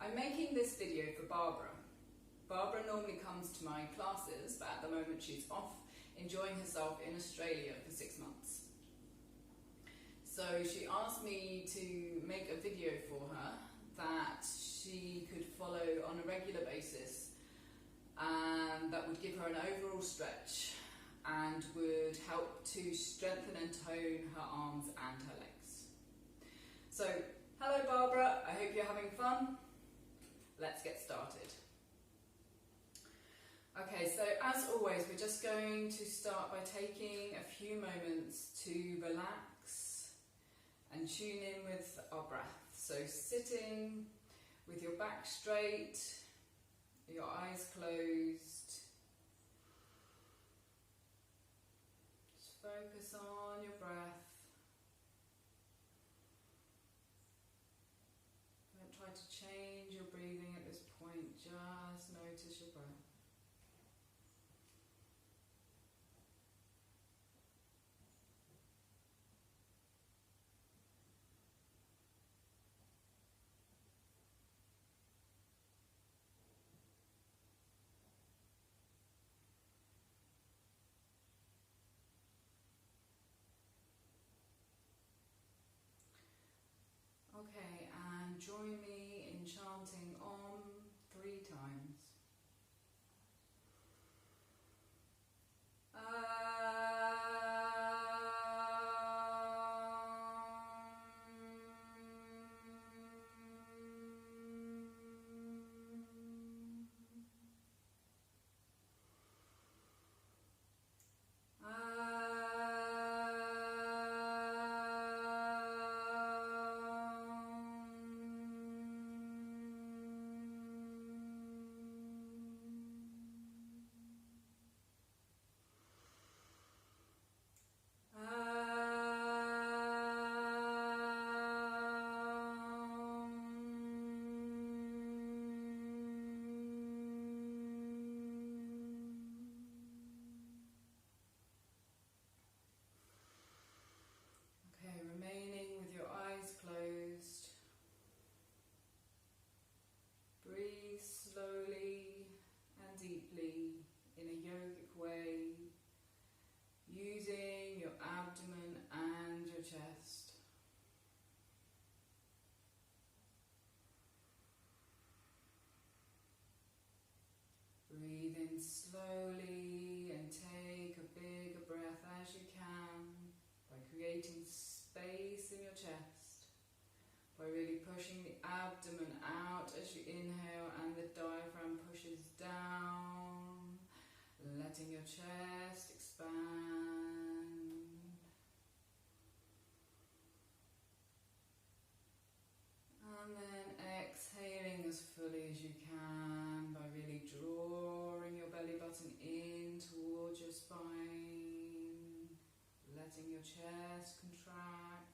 I'm making this video for Barbara. Barbara normally comes to my classes, but at the moment she's off enjoying herself in Australia for 6 months. So she asked me to make a video for her that she could follow on a regular basis, and that would give her an overall stretch and would help to strengthen and tone her arms and her legs. So, hello Barbara, I hope you're having fun. Let's get started. Okay, so as always, we're just going to start by taking a few moments to relax and tune in with our breath. So sitting with your back straight, your eyes closed. Just focus on your breath. Don't try to change your breathing at this point, just notice your breath. Okay, and join me in chanting Om 3 times. Chest. Breathe in slowly and take a bigger breath as you can by creating space in your chest, by really pushing the abdomen out as you inhale and the diaphragm pushes down, letting your chest expand. And then exhaling as fully as you can by really drawing your belly button in towards your spine, letting your chest contract.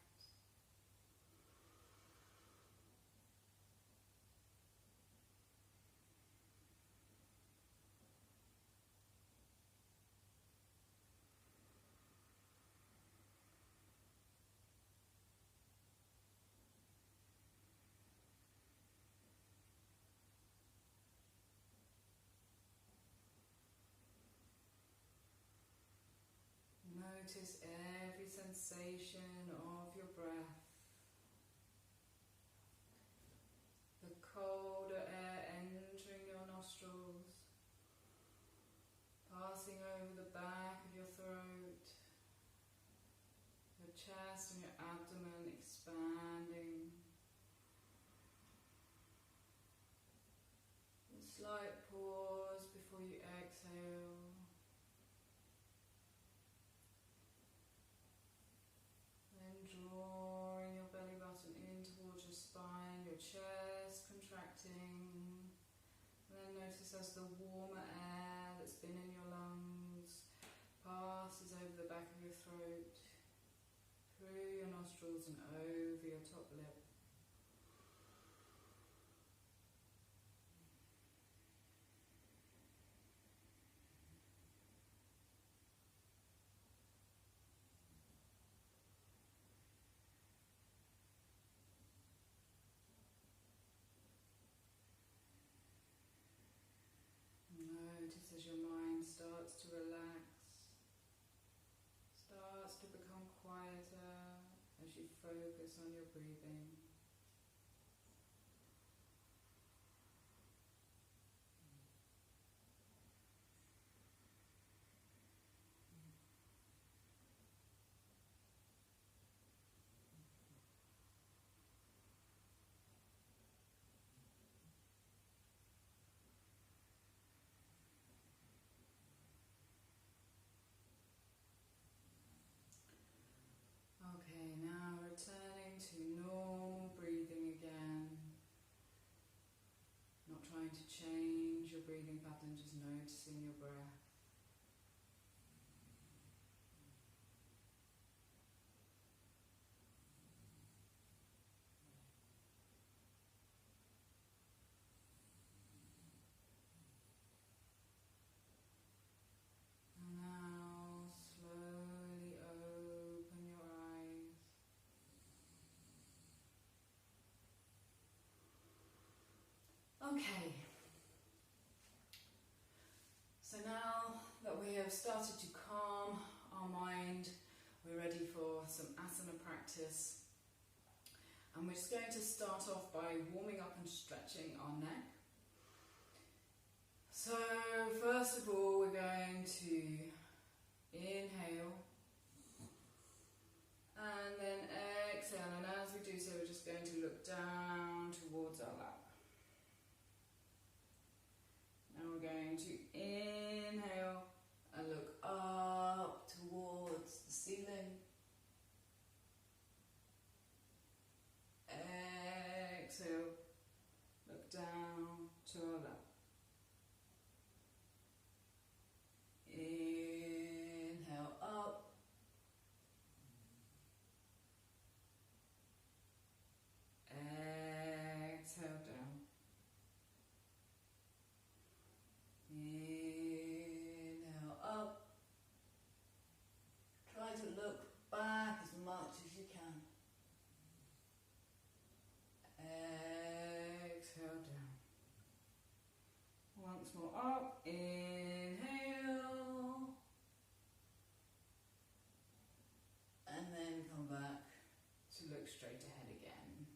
Notice every sensation of your breath. The colder air entering your nostrils, passing over the back of your throat, your chest and your abdomen expanding. A slight pause before you exhale. Drawing your belly button in towards your spine, your chest contracting. And then notice as the warmer air that's been in your lungs passes over the back of your throat, through your nostrils and over your top lip. focus on your breathing. Okay, now returning to normal breathing again. Not trying to change your breathing pattern, just noticing your breath. And now slowly open your eyes. Okay, so now that we have started to calm our mind, we're ready for some asana practice. And we're just going to start off by warming up and stretching our neck. So first of all, we're going to inhale and then exhale. And as we do so, we're just going to look down towards our lap. Now we're going to inhale and look up towards the ceiling. Exhale, look down to our lap. Inhale up. Exhale down. Inhale up. Try to look back as much as you can. Exhale down. Once more up. Inhale. And then come back to look straight ahead again.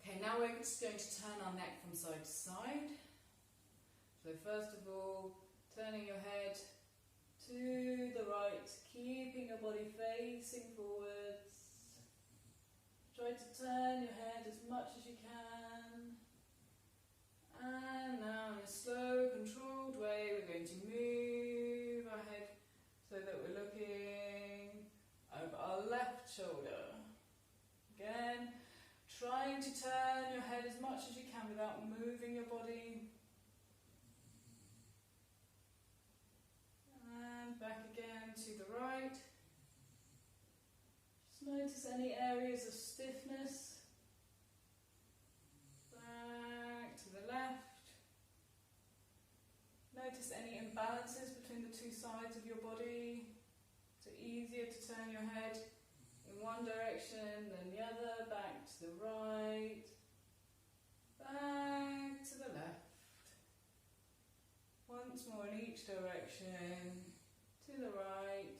Okay, now we're just going to turn our neck from side to side. So first of all, turning your head to the right, keeping your body facing forwards. Try to turn your head as much as you can. And now in a slow, controlled way, we're going to move our head so that we're looking over our left shoulder. Again, trying to turn your head as much as you can without moving your body. And back again to the right. Just notice any areas of stiffness. Back to the left. Notice any imbalances between the two sides of your body. So easier to turn your head in one direction than the other. Back to the right. Back to the left. Once more in each direction. To the right.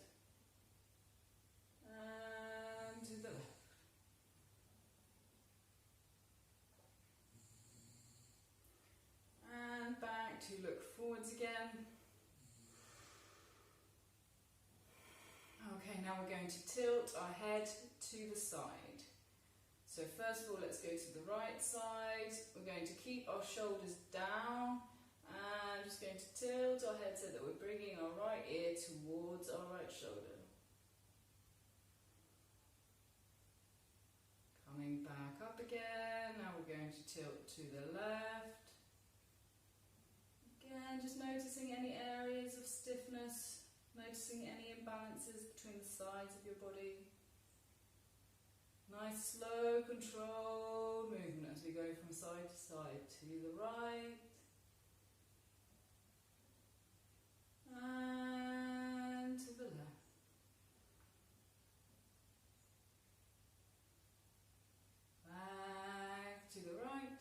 And to the left. And back to look forwards again. Okay, now we're going to tilt our head to the side. So first of all, let's go to the right side. We're going to keep our shoulders down and just going to tilt our head so that we're bringing our right ear towards our right shoulder. Coming back up again. Now we're going to tilt to the left. Again, just noticing any areas of stiffness, noticing any imbalances between the sides of your body. Nice, slow, controlled movement as we go from side to side, to the right and to the left. Back to the right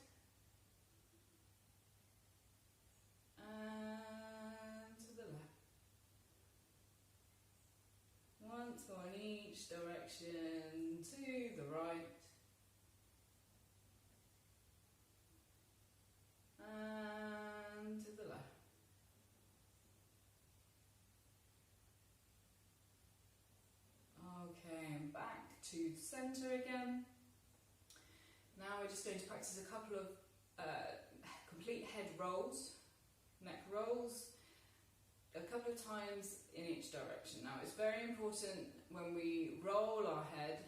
and to the left. Once more in each direction. right. And to the left. Okay, and back to the centre again. Now we're just going to practice a couple of complete head rolls, neck rolls, a couple of times in each direction. Now it's very important when we roll our head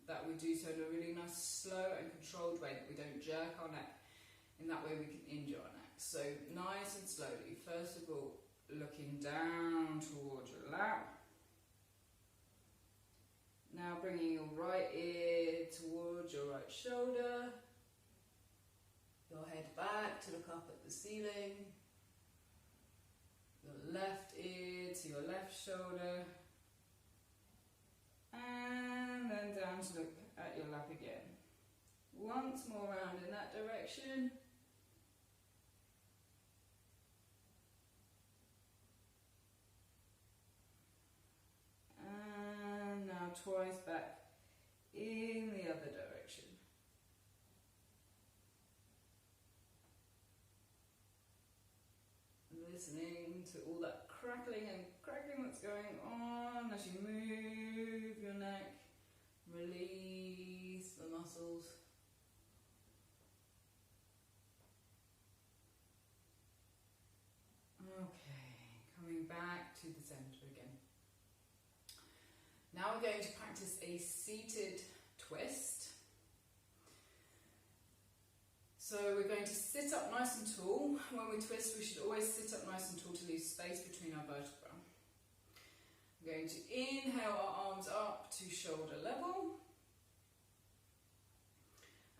that we do so in a really nice, slow and controlled way, that we don't jerk our neck. In that way we can injure our neck. So nice and slowly. First of all, looking down towards your lap. Now bringing your right ear towards your right shoulder. Your head back to look up at the ceiling. Your left ear to your left shoulder. And then down to look at your lap again. Once more round in that direction. And now twice back in the other direction. Listening to all that crackling and cracking that's going on as you move your neck, release the muscles. Okay, coming back to the centre again. Now we're going to practice a seated twist. So we're going to sit up nice and tall. When we twist, we should always sit up nice and tall to leave space between our vertebrae. We're going to inhale our arms up to shoulder level.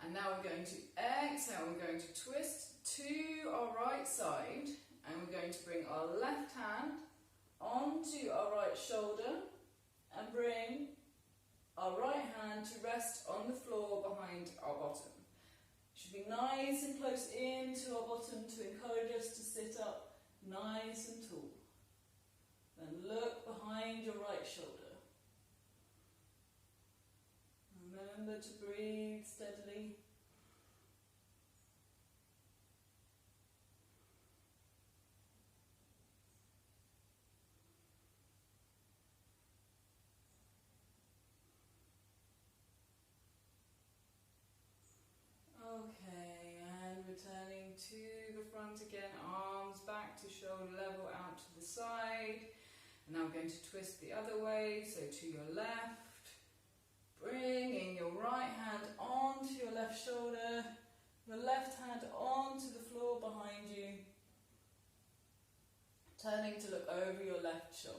And now we're going to exhale, we're going to twist to our right side, and we're going to bring our left hand onto our right shoulder and bring our right hand to rest on the floor behind our bottom. Should be nice and close into our bottom to encourage us to sit up nice and tall. Then look behind your right shoulder. Remember to breathe steadily. Okay, and returning to the front again, arms back to shoulder level, out to the side. And now we're going to twist the other way, so to your left. Bringing your right hand onto your left shoulder, the left hand onto the floor behind you. Turning to look over your left shoulder.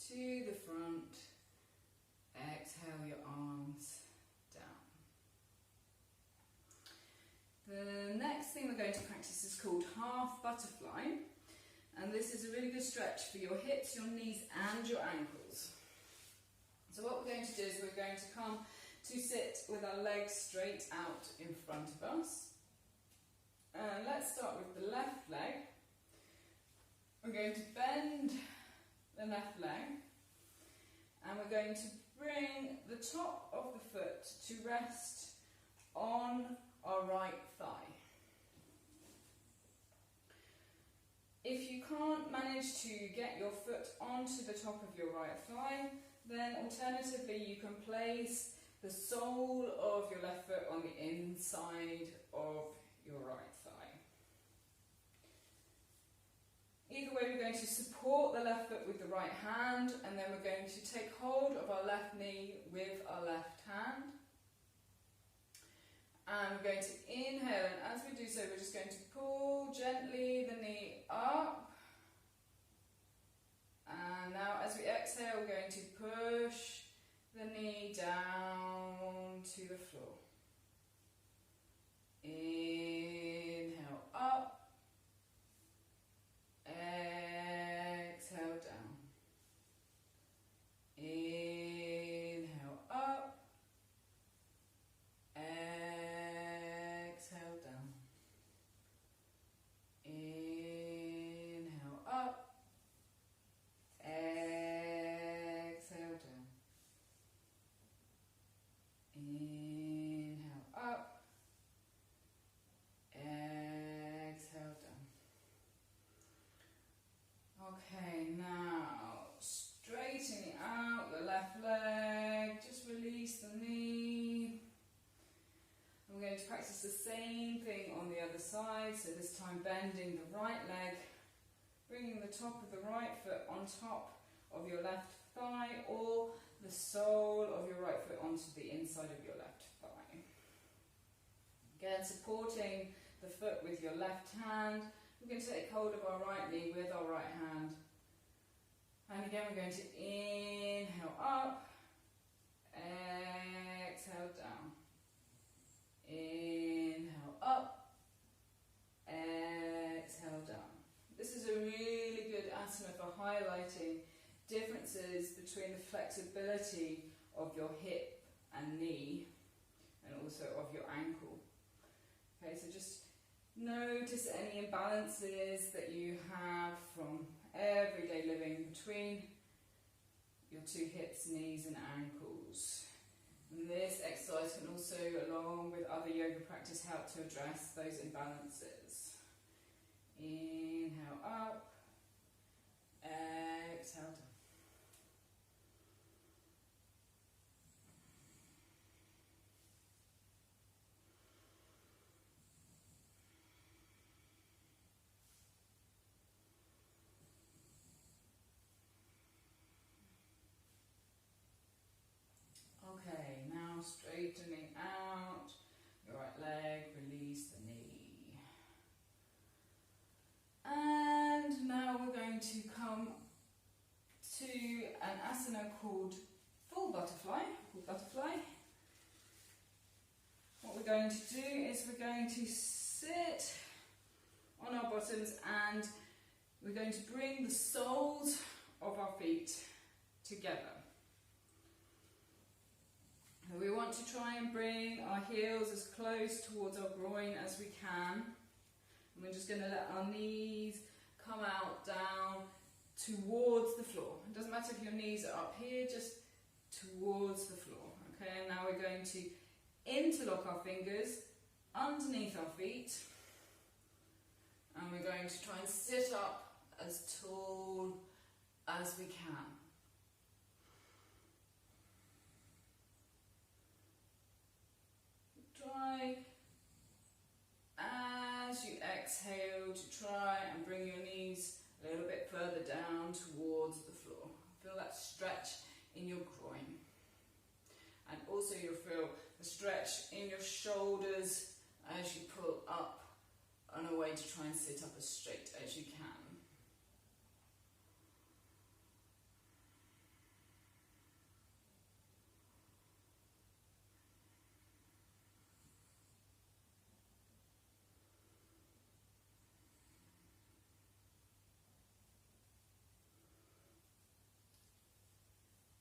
To the front, exhale your arms down. The next thing we're going to practice is called half butterfly, and this is a really good stretch for your hips, your knees and your ankles. So what we're going to do is we're going to come to sit with our legs straight out in front of us. And let's start with the left leg. We're going to bend the left leg, and we're going to bring the top of the foot to rest on our right thigh. If you can't manage to get your foot onto the top of your right thigh, then alternatively you can place the sole of your left foot on the inside of your right thigh. Either way, we're going to support the left foot with the right hand, and then we're going to take hold of our left knee with our left hand. And we're going to inhale, and as we do so, we're just going to pull gently the knee up. And now as we exhale, we're going to push the knee down to the floor. Inhale up. bending the right leg, bringing the top of the right foot on top of your left thigh, or the sole of your right foot onto the inside of your left thigh. Again, supporting the foot with your left hand. We're going to take hold of our right knee with our right hand. And again, we're going to inhale up, exhale down. Inhale up, exhale down. This is a really good asana for highlighting differences between the flexibility of your hip and knee and also of your ankle. Okay, so just notice any imbalances that you have from everyday living between your two hips, knees and ankles. And this exercise can also, along with other yoga practice, help to address those imbalances. Inhale up, exhale down. Okay, now straightening out your right leg, release the knee. And now we're going to come to an asana called full butterfly. What we're going to do is we're going to sit on our bottoms and we're going to bring the soles of our feet together. We want to try and bring our heels as close towards our groin as we can. And we're just going to let our knees come out down towards the floor. It doesn't matter if your knees are up here, just towards the floor. Okay, and now we're going to interlock our fingers underneath our feet. And we're going to try and sit up as tall as we can. Try, as you exhale, to try and bring your knees a little bit further down towards the floor. Feel that stretch in your groin. And also you'll feel the stretch in your shoulders as you pull up on a way to try and sit up as straight as you can.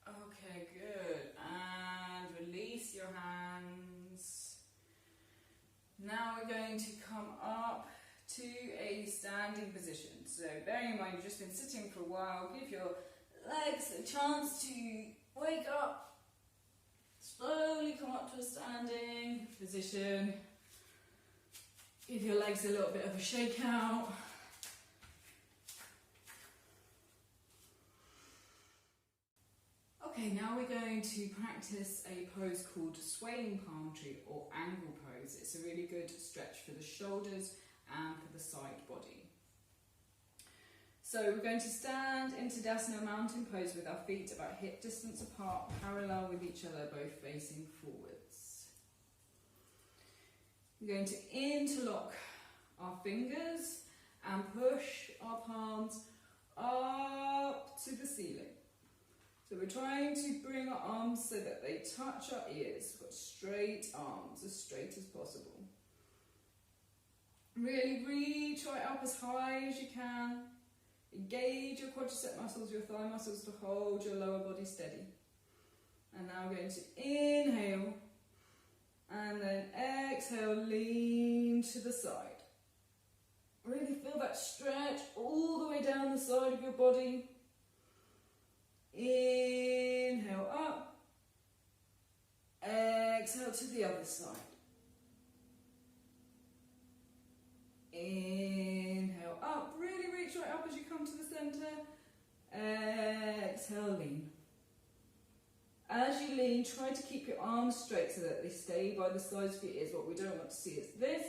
Okay, good. And release your hands. Now we're going to come up to a standing position. So bearing in mind you've just been sitting for a while, give your legs a chance to wake up. Slowly come up to a standing position. Give your legs a little bit of a shake out. Okay, now we're going to practice a pose called swaying palm tree or angle pose. It's a really good stretch for the shoulders and for the side body. So we're going to stand in Tadasana mountain pose with our feet about hip distance apart, parallel with each other, both facing forwards. We're going to interlock our fingers and push our palms up to the ceiling. So we're trying to bring our arms so that they touch our ears. We've got straight arms, as straight as possible. Really reach right up as high as you can. Engage your quadricep muscles, your thigh muscles to hold your lower body steady. And now we're going to inhale and then exhale, lean to the side. Really feel that stretch all the way down the side of your body. Inhale up, exhale to the other side. Inhale up, really reach right up as you come to the centre. Exhale, lean. As you lean, try to keep your arms straight so that they stay by the sides of your ears. What we don't want to see is this.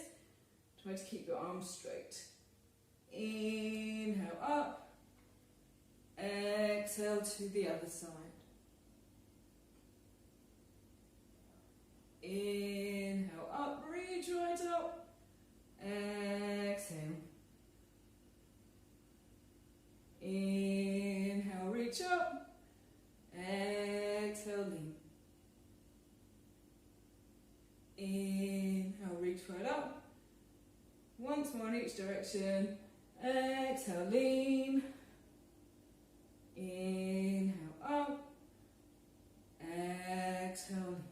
Try to keep your arms straight. up. Exhale to the other side. Inhale up, reach right up. Exhale. Inhale, reach up. Exhale, lean. Inhale, reach right up. Once more in each direction. Exhale, lean. Inhale up. Exhale, lean.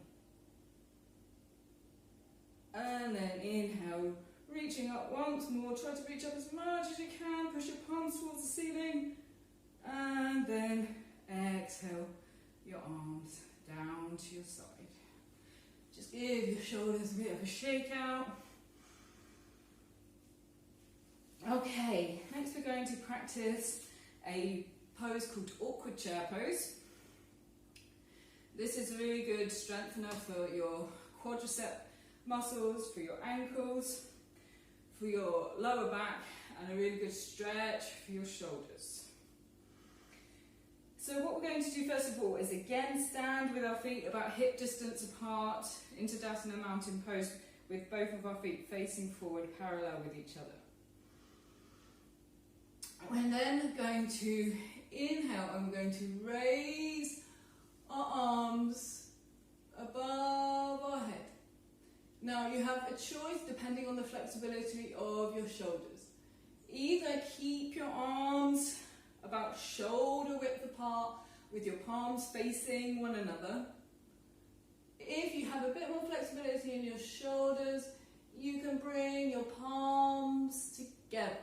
And then inhale, reaching up once more. Try to reach up as much as you can. Push your palms towards the ceiling. And then exhale, your arms down to your side. Just give your shoulders a bit of a shake out. Okay, next we're going to practice a pose called awkward chair pose. This is a really good strengthener for your quadricep muscles, for your ankles, for your lower back, and a really good stretch for your shoulders. So what we're going to do first of all is again stand with our feet about hip distance apart into Tadasana Mountain Pose with both of our feet facing forward parallel with each other. We're then going to inhale and we're going to raise our arms above our head. Now you have a choice depending on the flexibility of your shoulders. Either keep your arms about shoulder width apart with your palms facing one another. If you have a bit more flexibility in your shoulders, you can bring your palms together.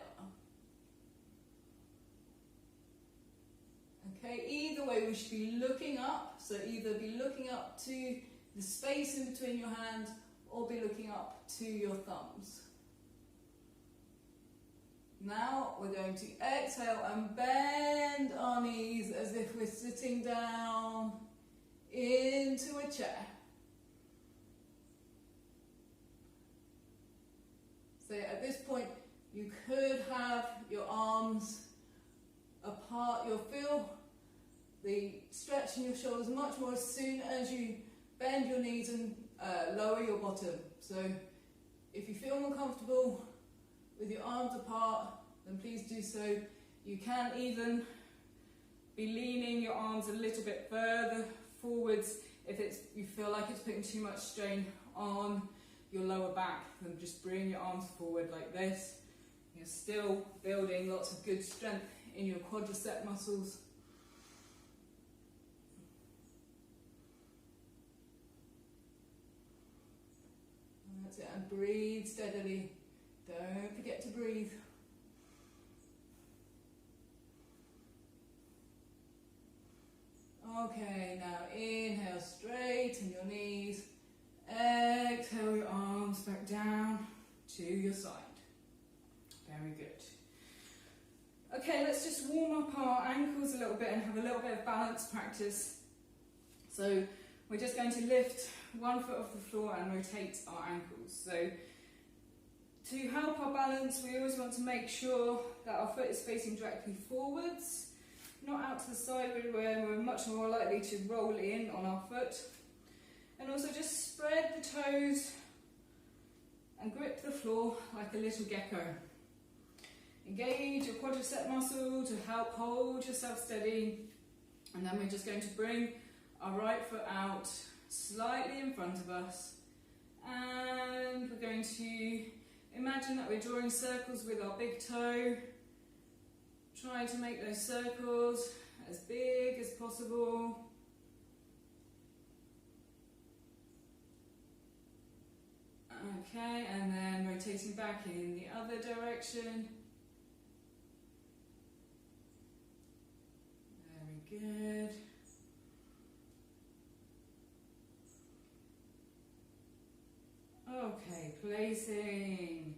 Okay, either way we should be looking up, so either be looking up to the space in between your hands or be looking up to your thumbs. Now we're going to exhale and bend our knees as if we're sitting down into a chair. So at this point you could have your arms apart. You'll feel the stretch in your shoulders much more as soon as you bend your knees and lower your bottom. So if you feel more comfortable with your arms apart, then please do so. You can even be leaning your arms a little bit further forwards if you feel like it's putting too much strain on your lower back. Then just bring your arms forward like this. You're still building lots of good strength in your quadricep muscles. And that's it, and breathe steadily. Don't forget to breathe. Okay, now inhale, straighten your knees. Exhale your arms back down to your side. Very good. Okay, let's just warm up our ankles a little bit and have a little bit of balance practice. So we're just going to lift one foot off the floor and rotate our ankles. So to help our balance, we always want to make sure that our foot is facing directly forwards, not out to the side where we're much more likely to roll in on our foot. And also just spread the toes and grip the floor like a little gecko. Engage your quadricep muscle to help hold yourself steady. And then we're just going to bring our right foot out slightly in front of us. And we're going to imagine that we're drawing circles with our big toe. Trying to make those circles as big as possible. Okay, and then rotating back in the other direction. Very good. Okay, placing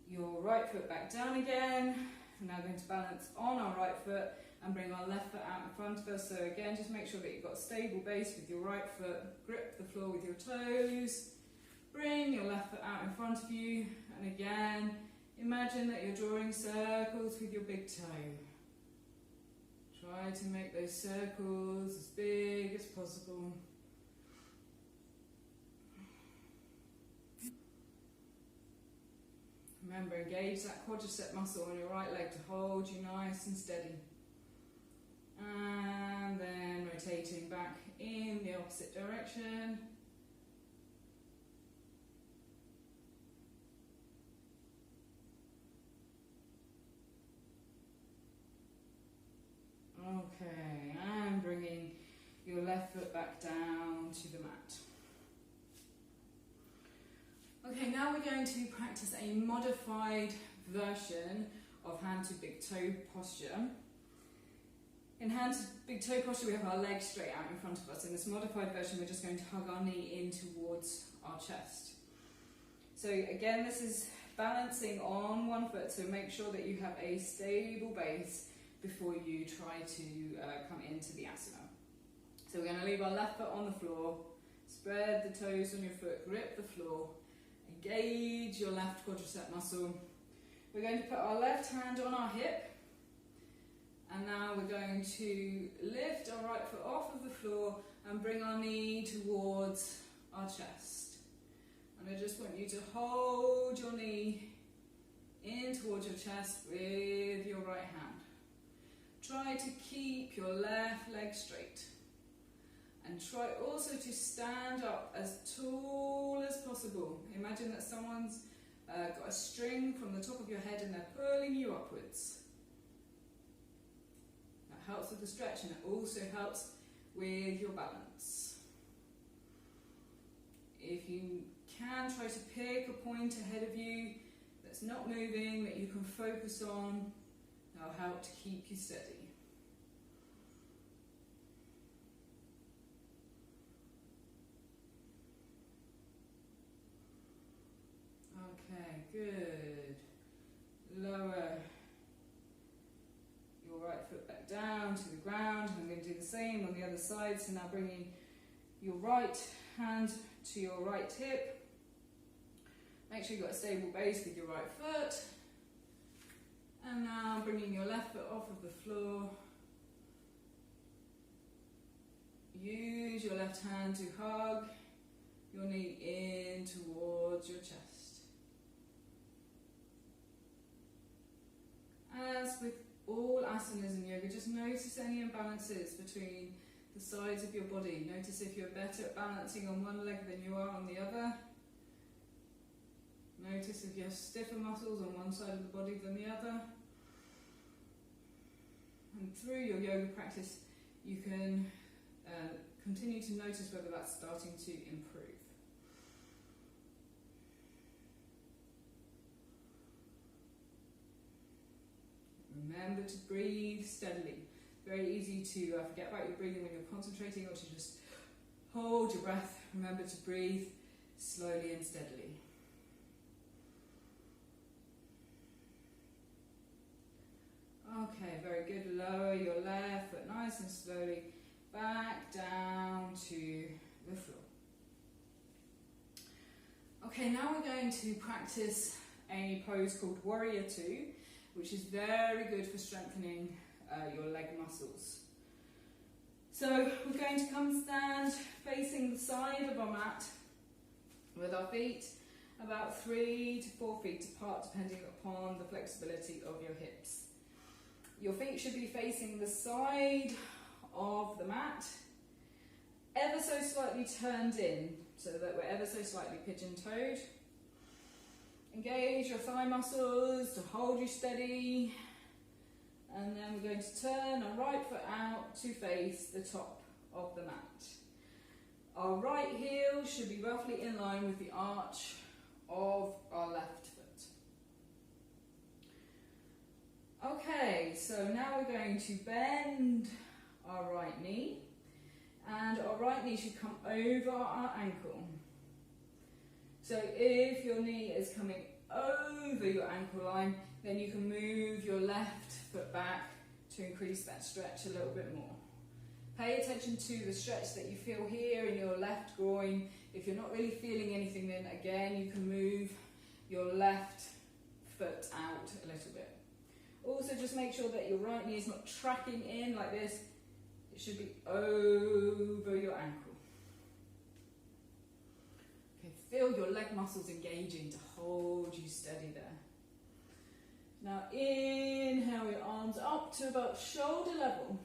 your right foot back down again. We're now going to balance on our right foot and bring our left foot out in front of us. So again, just make sure that you've got a stable base with your right foot. Grip the floor with your toes. Bring your left foot out in front of you. And again, Imagine that you're drawing circles with your big toe. Try to make those circles as big as possible. Remember, engage that quadricep muscle on your right leg to hold you nice and steady. And then rotating back in the opposite direction. Okay, and bringing your left foot back down to the mat. Okay, now we're going to practice a modified version of hand to big toe posture. In hand to big toe posture, we have our legs straight out in front of us. In this modified version, we're just going to hug our knee in towards our chest. So again, this is balancing on one foot, so make sure that you have a stable base before you try to come into the asana. So we're going to leave our left foot on the floor, spread the toes on your foot, grip the floor, engage your left quadricep muscle. We're going to put our left hand on our hip, and now we're going to lift our right foot off of the floor and bring our knee towards our chest. And I just want you to hold your knee in towards your chest with your right hand. Try to keep your left leg straight. And try also to stand up as tall as possible. Imagine that someone's got a string from the top of your head and they're pulling you upwards. That helps with the stretch, and it also helps with your balance. If you can, try to pick a point ahead of you that's not moving, that you can focus on. That'll help to keep you steady. Okay, good. Lower your right foot back down to the ground. I'm going to do the same on the other side. So now bringing your right hand to your right hip. Make sure you've got a stable base with your right foot. And now bringing your left foot off of the floor. Use your left hand to hug your knee in towards your chest. As with all asanas in yoga, just notice any imbalances between the sides of your body. Notice if you're better at balancing on one leg than you are on the other. Notice if you have stiffer muscles on one side of the body than the other. And through your yoga practice, you can continue to notice whether that's starting to improve. Remember to breathe steadily. Very easy to forget about your breathing when you're concentrating, or to just hold your breath. Remember to breathe slowly and steadily. Okay, very good. Lower your left foot nice and slowly back down to the floor. Okay, now we're going to practice a pose called Warrior Two, which is very good for strengthening your leg muscles. So we're going to come stand facing the side of our mat with our feet about 3 to 4 feet apart, depending upon the flexibility of your hips. Your feet should be facing the side of the mat, ever so slightly turned in, so that we're ever so slightly pigeon-toed. Engage your thigh muscles to hold you steady. And then we're going to turn our right foot out to face the top of the mat. Our right heel should be roughly in line with the arch of our left foot. Okay, so now we're going to bend our right knee, and our right knee should come over our ankle. So if your knee is coming over your ankle line, then you can move your left foot back to increase that stretch a little bit more. Pay attention to the stretch that you feel here in your left groin. If you're not really feeling anything, then again you can move your left foot out a little bit. Also just make sure that your right knee is not tracking in like this. It should be over your ankle. Okay, feel your leg muscles engaging to hold you steady there. Now inhale your arms up to about shoulder level.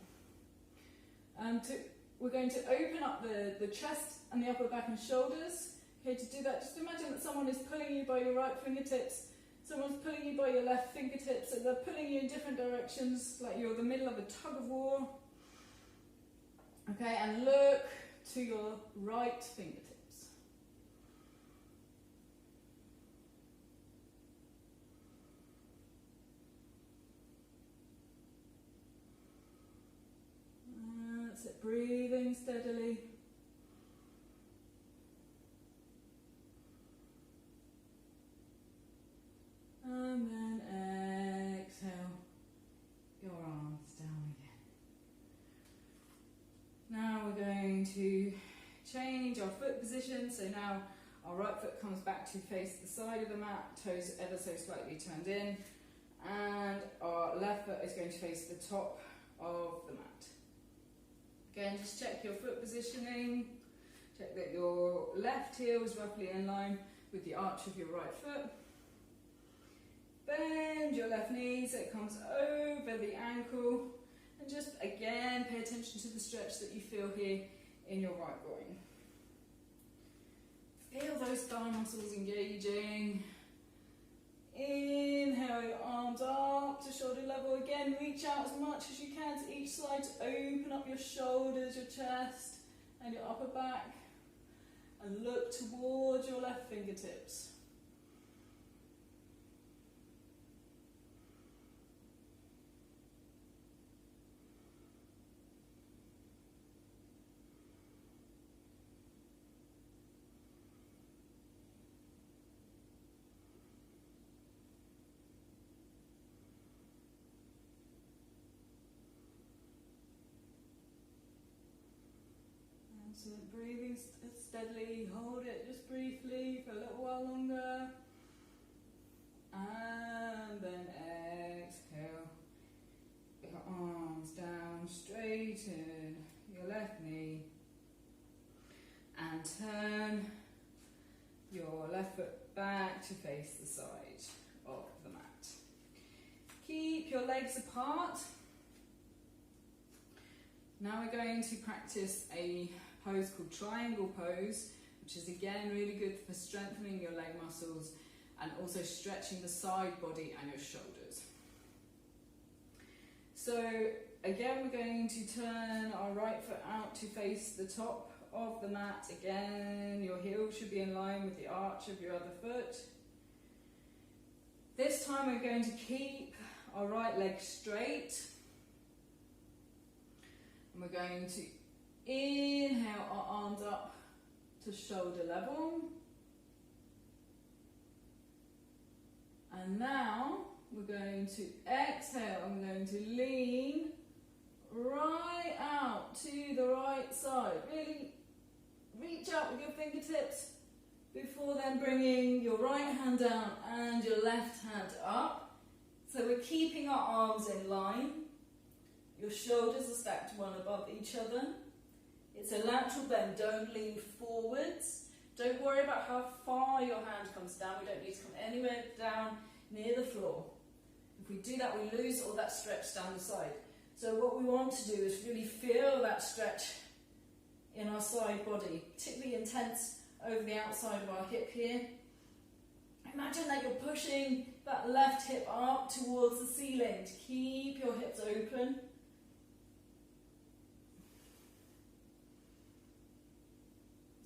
We're going to open up the chest and the upper back and shoulders. Okay, to do that, just imagine that someone is pulling you by your right fingertips, someone's pulling you by your left fingertips, and they're pulling you in different directions, like you're in the middle of a tug of war. Okay, and look to your right fingertips. That's it, breathing steadily. And then exhale your arms down again. Now we're going to change our foot position. So now our right foot comes back to face the side of the mat, toes ever so slightly turned in, and our left foot is going to face the top of the mat. Again, just check your foot positioning. Check that your left heel is roughly in line with the arch of your right foot. Bend your left knee so it comes over the ankle, and just again pay attention to the stretch that you feel here in your right groin. Feel those thigh muscles engaging. Inhale your arms up to shoulder level. Again, reach out as much as you can to each side to open up your shoulders, your chest and your upper back, and look towards your left fingertips. So breathing steadily, hold it just briefly for a little while longer, and then exhale. Your arms down, straighten your left knee, and turn your left foot back to face the side of the mat. Keep your legs apart. Now we're going to practice a pose called triangle pose, which is again really good for strengthening your leg muscles and also stretching the side body and your shoulders. So again, we're going to turn our right foot out to face the top of the mat. Again, your heel should be in line with the arch of your other foot. This time we're going to keep our right leg straight, and we're going to inhale our arms up to shoulder level. And now we're going to exhale. I'm going to lean right out to the right side. Really reach out with your fingertips before then bringing your right hand down and your left hand up. So we're keeping our arms in line. Your shoulders are stacked one above each other. It's a lateral bend, don't lean forwards. Don't worry about how far your hand comes down. We don't need to come anywhere down near the floor. If we do that, we lose all that stretch down the side. So what we want to do is really feel that stretch in our side body, particularly intense over the outside of our hip here. Imagine that you're pushing that left hip up towards the ceiling to keep your hips open.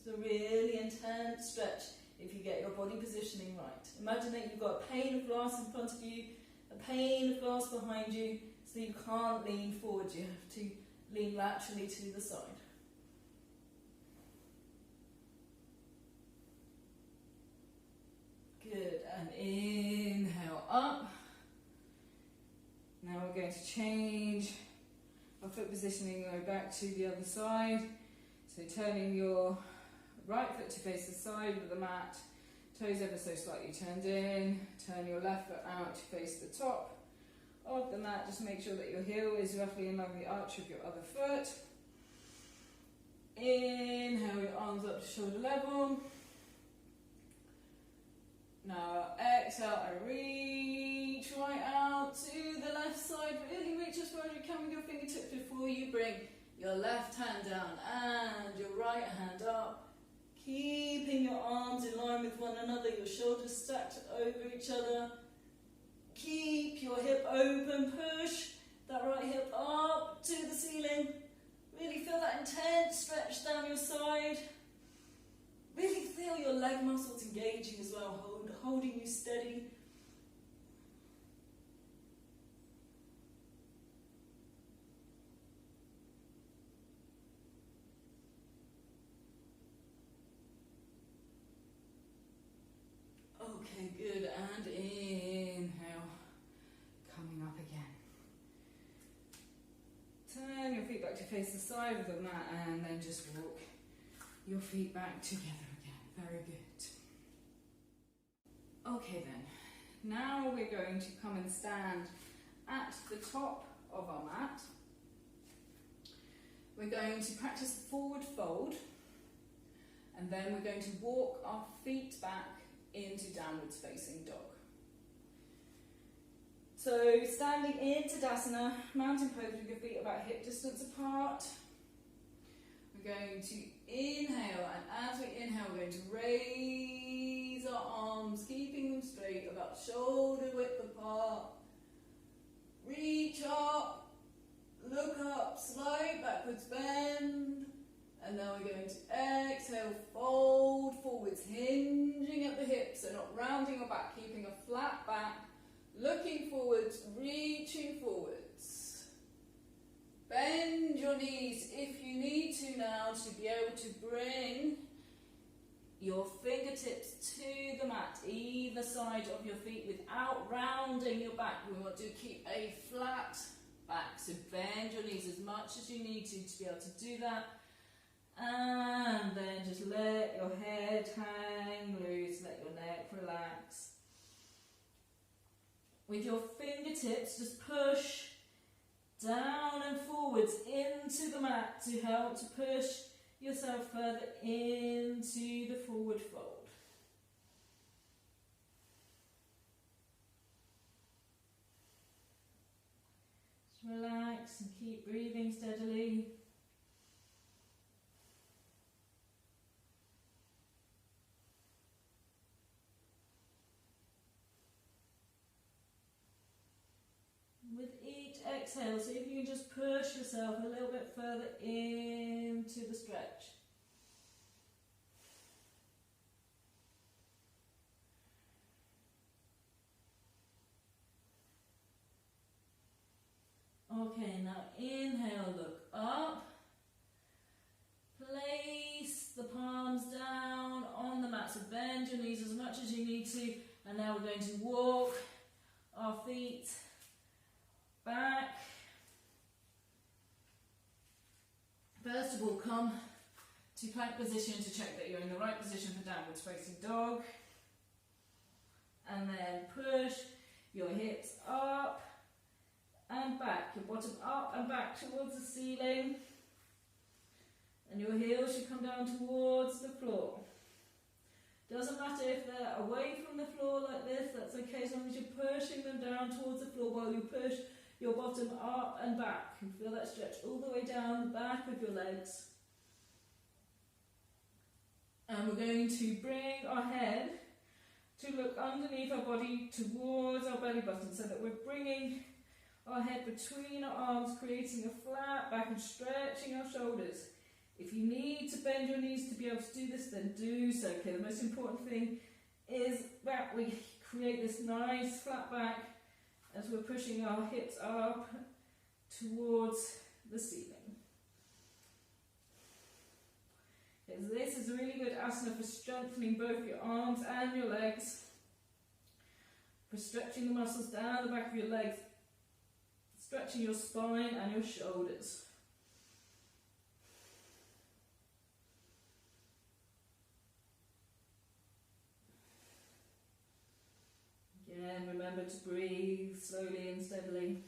It's a really intense stretch if you get your body positioning right. Imagine that you've got a pane of glass in front of you, a pane of glass behind you, so you can't lean forward. You have to lean laterally to the side. Good, and inhale up. Now we're going to change our foot positioning, go back to the other side. So turning your right foot to face the side of the mat, Toes ever so slightly turned in. Turn your left foot out to face the top of the mat. Just make sure that your heel is roughly in line with the arch of your other foot. Inhale your arms up to shoulder level. Now exhale and reach right out to the left side. Really reach as far as you can with your fingertips before you bring your left hand down and your right hand up. Keeping your arms in line with one another, your shoulders stacked over each other. Keep your hip open, push that right hip up to the ceiling. Really feel that intense stretch down your side. Really feel your leg muscles engaging as well, holding you steady. Okay, good, and inhale, coming up again. Turn your feet back to face the side of the mat and then just walk your feet back together again. Very good. Okay then, now we're going to come and stand at the top of our mat. We're going to practice the forward fold, and then we're going to walk our feet back into downwards facing dog. So standing in Tadasana, mountain pose with your feet about hip distance apart. We're going to inhale, and as we inhale, we're going to raise our arms, keeping them straight, about shoulder width apart. Reach up, look up, slight backwards bend. And now we're going to exhale, fold forwards, hinging at the hips, so not rounding your back, keeping a flat back, looking forwards, reaching forwards. Bend your knees if you need to now to be able to bring your fingertips to the mat, either side of your feet, without rounding your back. We want to keep a flat back, so bend your knees as much as you need to be able to do that. And then just let your head hang loose, let your neck relax. With your fingertips, just push down and forwards into the mat to help to push yourself further into the forward fold. Just relax and keep breathing steadily. With each exhale, see if you can just push yourself a little bit further into the stretch. Okay, now inhale, look up. Place the palms down on the mat, so bend your knees as much as you need to. And now we're going to walk our feet back. First of all, come to plank position to check that you're in the right position for downwards facing dog. And then push your hips up and back, your bottom up and back towards the ceiling. And your heels should come down towards the floor. Doesn't matter if they're away from the floor like this, that's okay, as long as you're pushing them down towards the floor while you push your bottom up and back. You feel that stretch all the way down the back of your legs. And we're going to bring our head to look underneath our body towards our belly button, so that we're bringing our head between our arms, creating a flat back and stretching our shoulders. If you need to bend your knees to be able to do this, then do so. Okay, the most important thing is that we create this nice flat back as we're pushing our hips up towards the ceiling. Okay, so this is a really good asana for strengthening both your arms and your legs, for stretching the muscles down the back of your legs, stretching your spine and your shoulders. Again, remember to breathe slowly and steadily.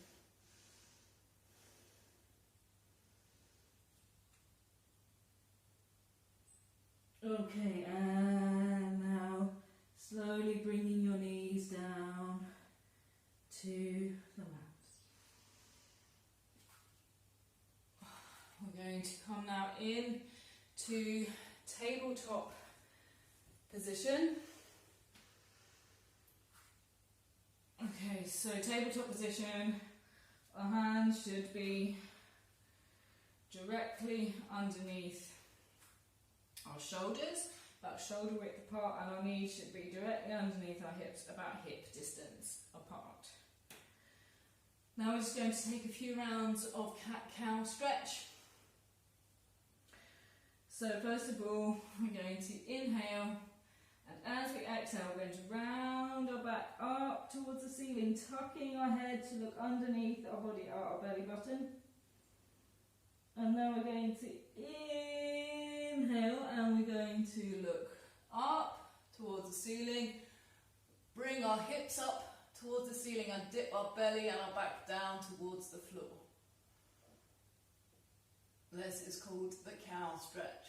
Okay, and now slowly bringing your knees down to the mat. We're going to come now in to tabletop position. Okay, so tabletop position, our hands should be directly underneath our shoulders, about shoulder width apart, and our knees should be directly underneath our hips, about hip distance apart. Now we're just going to take a few rounds of cat-cow stretch. So first of all, we're going to inhale, and as we exhale, we're going to round our back up towards the ceiling, tucking our head to look underneath our body, our belly button. And now we're going to inhale, and we're going to look up towards the ceiling, bring our hips up towards the ceiling and dip our belly and our back down towards the floor. This is called the cow stretch.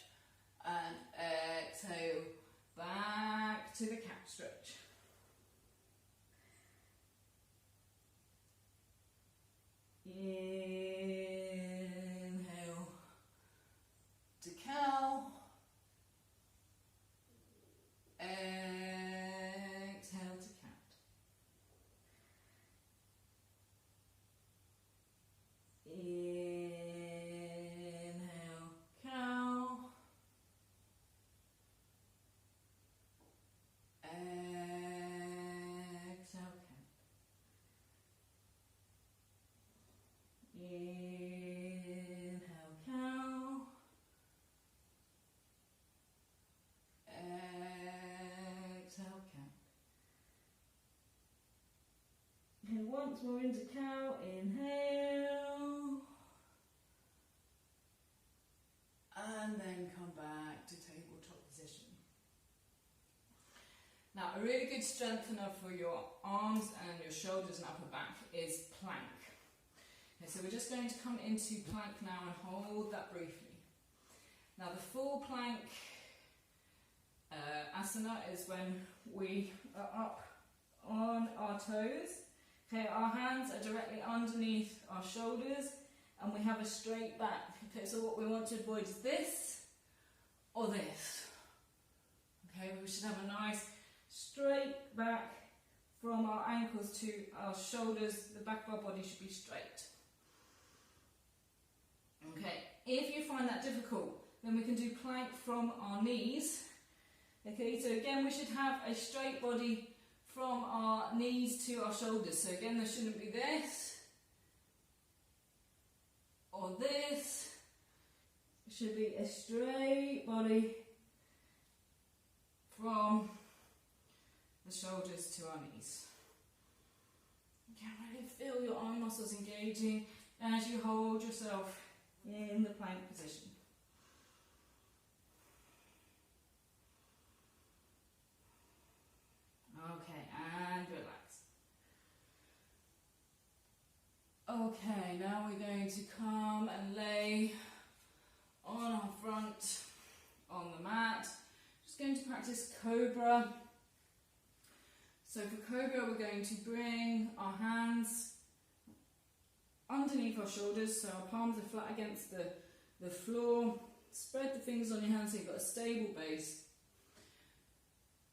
And exhale, back to the cat stretch. Inhale to cow. Exhale to cat. Inhale, cow. Exhale, cat. Inhale, cow. Exhale, cat. Okay, once more into cow, inhale. And then come back to tabletop position. Now, a really good strengthener for your arms and your shoulders and upper back is plank. Okay, so we're just going to come into plank now and hold that briefly. Now, the full plank asana is when we are up on our toes. Okay, our hands are directly underneath our shoulders and we have a straight back. Okay, so what we want to avoid is this or this. Okay, we should have a nice straight back from our ankles to our shoulders. The back of our body should be straight. Okay, if you find that difficult, then we can do plank from our knees. Okay, so again we should have a straight body from our knees to our shoulders. So again there shouldn't be this or this. It should be a straight body from the shoulders to our knees. You can really feel your arm muscles engaging as you hold yourself in the plank position. Okay, and relax. Okay, now we're going to come and lay on our front on the mat. Just going to practice Cobra. So for Cobra, we're going to bring our hands underneath our shoulders, so our palms are flat against the floor. Spread the fingers on your hands so you've got a stable base.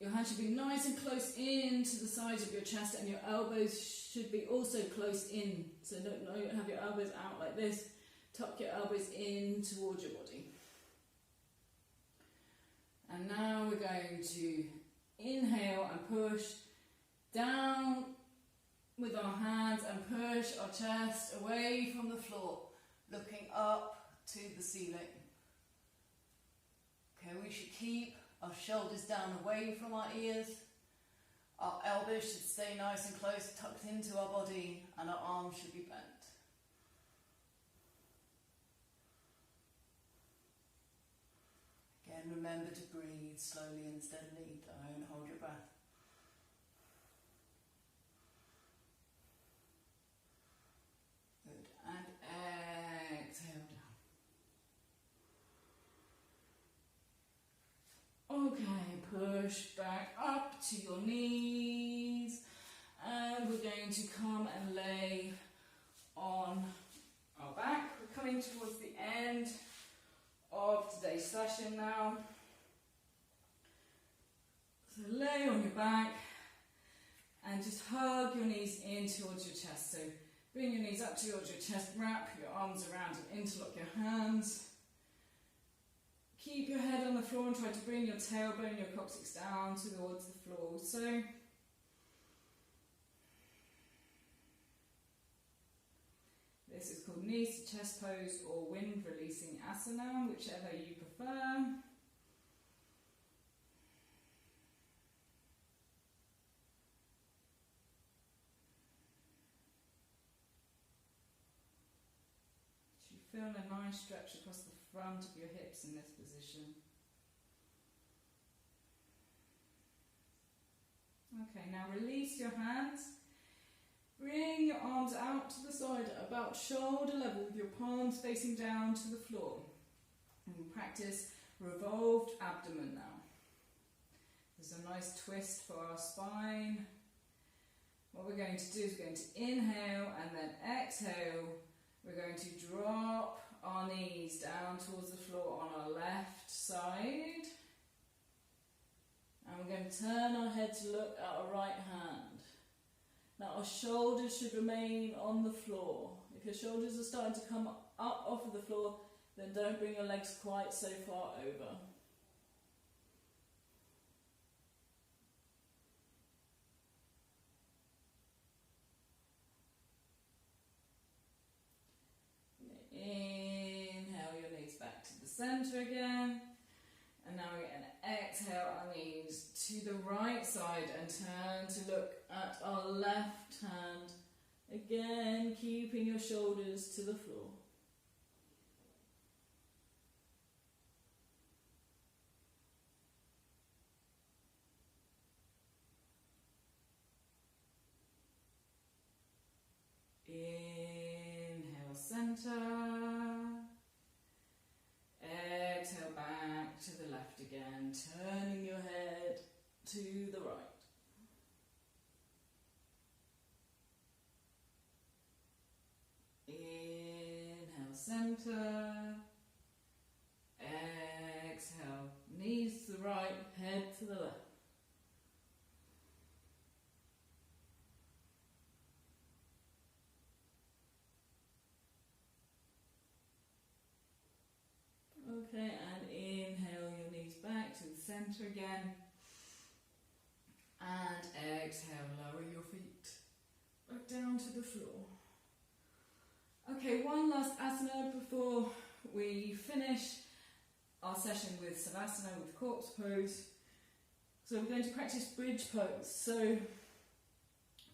Your hands should be nice and close in to the sides of your chest, and your elbows should be also close in. So don't have your elbows out like this. Tuck your elbows in towards your body. And now we're going to inhale and push down with our hands and push our chest away from the floor, looking up to the ceiling. Okay, we should keep our shoulders down away from our ears. Our elbows should stay nice and close, tucked into our body, and our arms should be bent. Again, remember to breathe slowly and steadily. Don't hold your breath. push back up to your knees, and we're going to come and lay on our back. We're coming towards the end of today's session now. So lay on your back and just hug your knees in towards your chest. So bring your knees up towards your chest, wrap your arms around and interlock your hands. Keep your head on the floor and try to bring your tailbone, your coccyx down towards the floor. So this is called knees to chest pose or wind releasing asana, whichever you prefer. You feel a nice stretch across the front of your hips in this position. Okay, now release your hands. Bring your arms out to the side at about shoulder level with your palms facing down to the floor. And we'll practice revolved abdomen now. There's a nice twist for our spine. What we're going to do is we're going to inhale and then exhale. We're going to drop our knees down towards the floor on our left side. And we're going to turn our head to look at our right hand. Now our shoulders should remain on the floor. If your shoulders are starting to come up off of the floor, then don't bring your legs quite so far over. Inhale your knees back to the centre again. And now we're going to exhale our knees to the right side and turn to look at our left hand. Again, keeping your shoulders to the floor. Inhale, centre. Exhale back to the left again, turning your head to the right. Inhale, centre. Exhale, knees to the right, head to the left. Okay, and inhale your knees back to the centre again. And exhale, lower your feet back down to the floor. Okay, one last asana before we finish our session with Savasana, with corpse pose. So we're going to practice bridge pose. So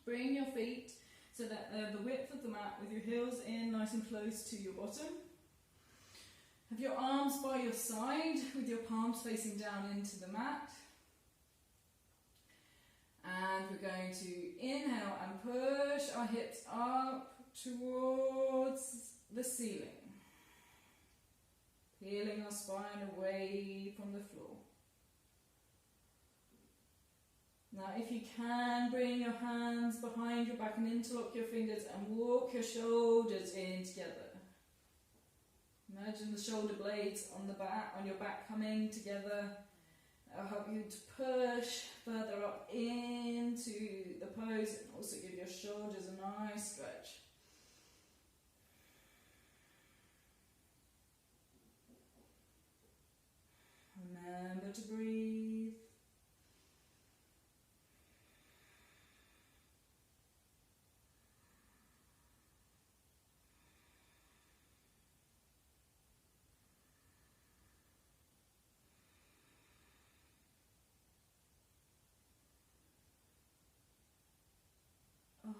bring your feet so that they're the width of the mat with your heels in nice and close to your bottom. Have your arms by your side with your palms facing down into the mat. And we're going to inhale and push our hips up towards the ceiling. Peeling our spine away from the floor. Now if you can, bring your hands behind your back and interlock your fingers and walk your shoulders in together. Imagine the shoulder blades on the back, on your back coming together. That'll help you to push further up into the pose and also give your shoulders a nice stretch. Remember to breathe.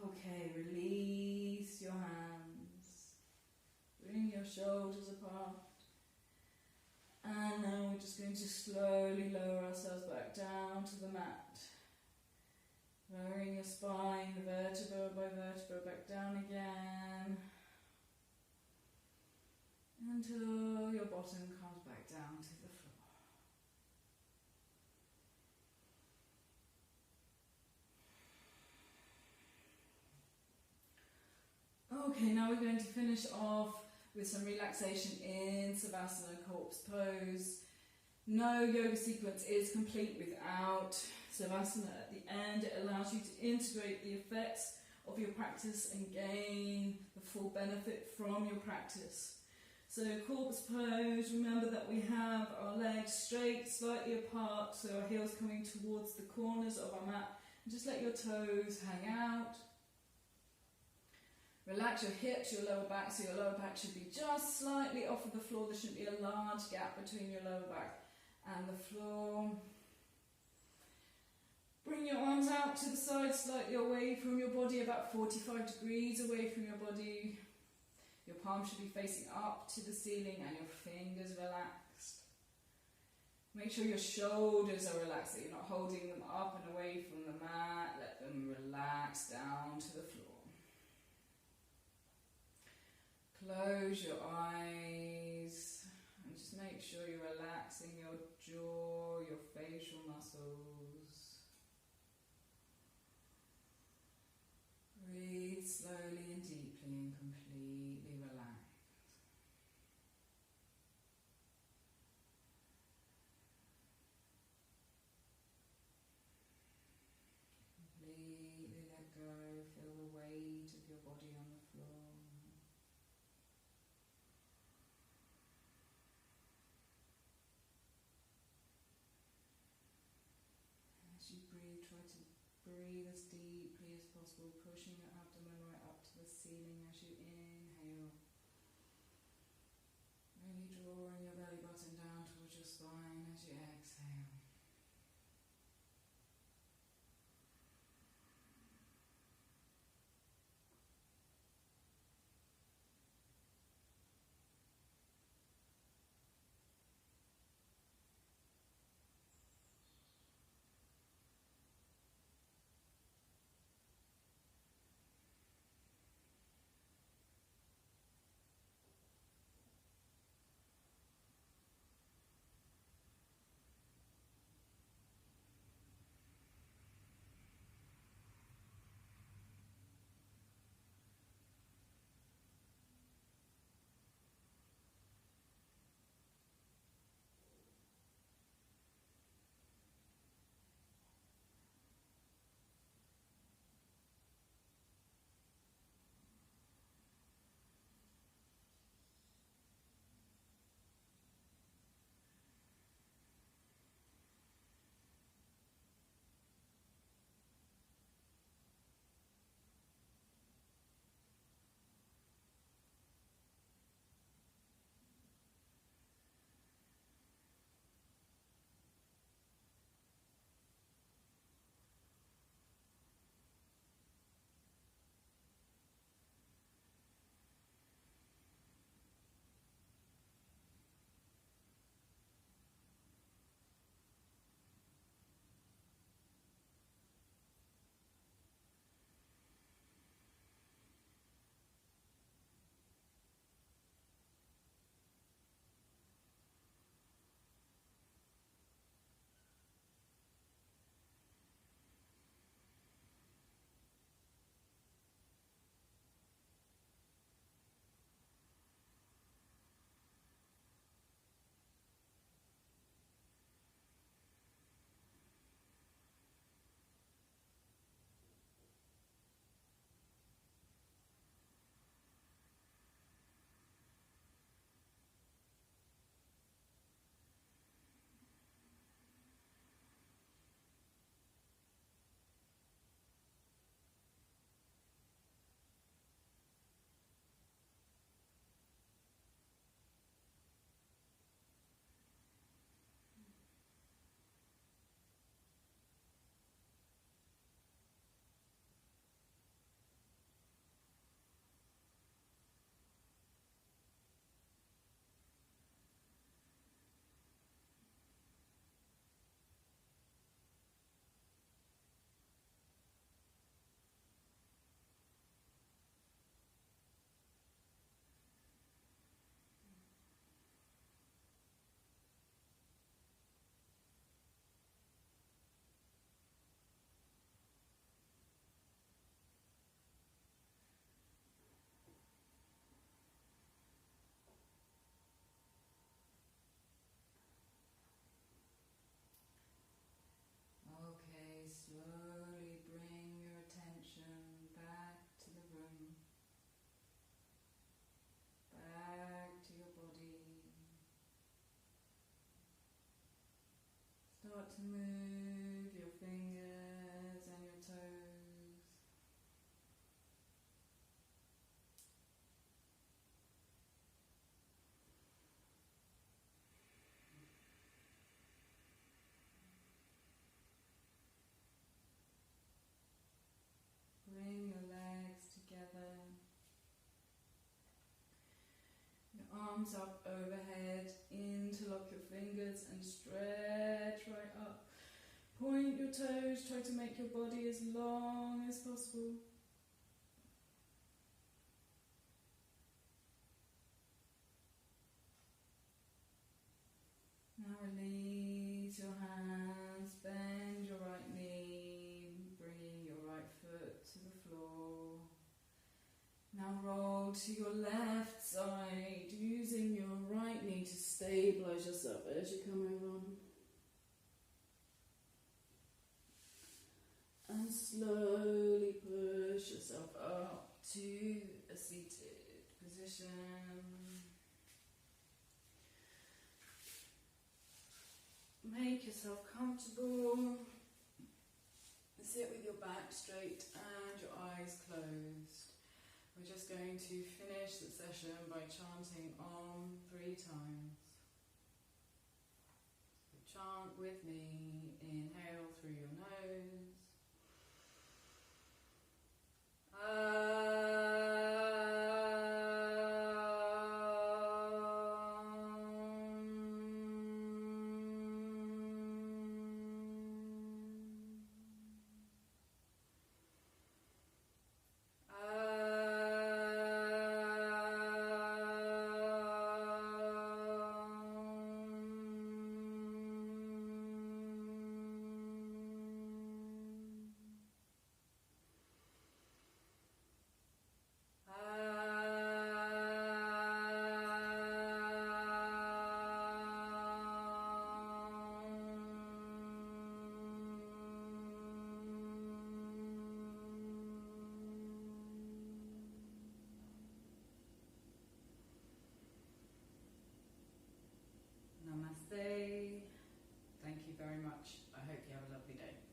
Okay, release your hands. Bring your shoulders apart. And now we're just going to slowly lower ourselves back down to the mat. Lowering your spine, vertebra by vertebra, back down again. Until your bottom comes back down to the floor. Okay, now we're going to finish off with some relaxation in Savasana corpse pose. No yoga sequence is complete without Savasana at the end. It allows you to integrate the effects of your practice and gain the full benefit from your practice. So corpse pose, remember that we have our legs straight, slightly apart, so our heels coming towards the corners of our mat. And just let your toes hang out. Relax your hips, your lower back, so your lower back should be just slightly off of the floor. There shouldn't be a large gap between your lower back and the floor. Bring your arms out to the side, slightly away from your body, about 45 degrees away from your body. Your palms should be facing up to the ceiling and your fingers relaxed. Make sure your shoulders are relaxed, that you're not holding them up and away from the mat. Let them relax down to the floor. Close your eyes and just make sure you're relaxing your jaw, your facial muscles. Breathe slowly and deeply and completely relax. Completely let go, feel the weight of your body on the floor. As you breathe, try to breathe as deeply as possible, pushing your abdomen right up to the ceiling as you inhale. Really drawing your belly button down towards your spine as you exhale. to move your fingers and your toes. Bring your legs together. Your arms up overhead. Interlock your fingers and stretch right up. Point your toes. Try to make your body as long as possible. Now release your hands. Bend your right knee. Bringing your right foot to the floor. Now roll to your left side, using your right knee to stabilise yourself as you come over. And slowly push yourself up to a seated position. Make yourself comfortable. Sit with your back straight and your eyes closed. We're just going to finish the session by chanting Om 3 times. So chant with me. Inhale through your nose. Namaste. Thank you very much. I hope you have a lovely day.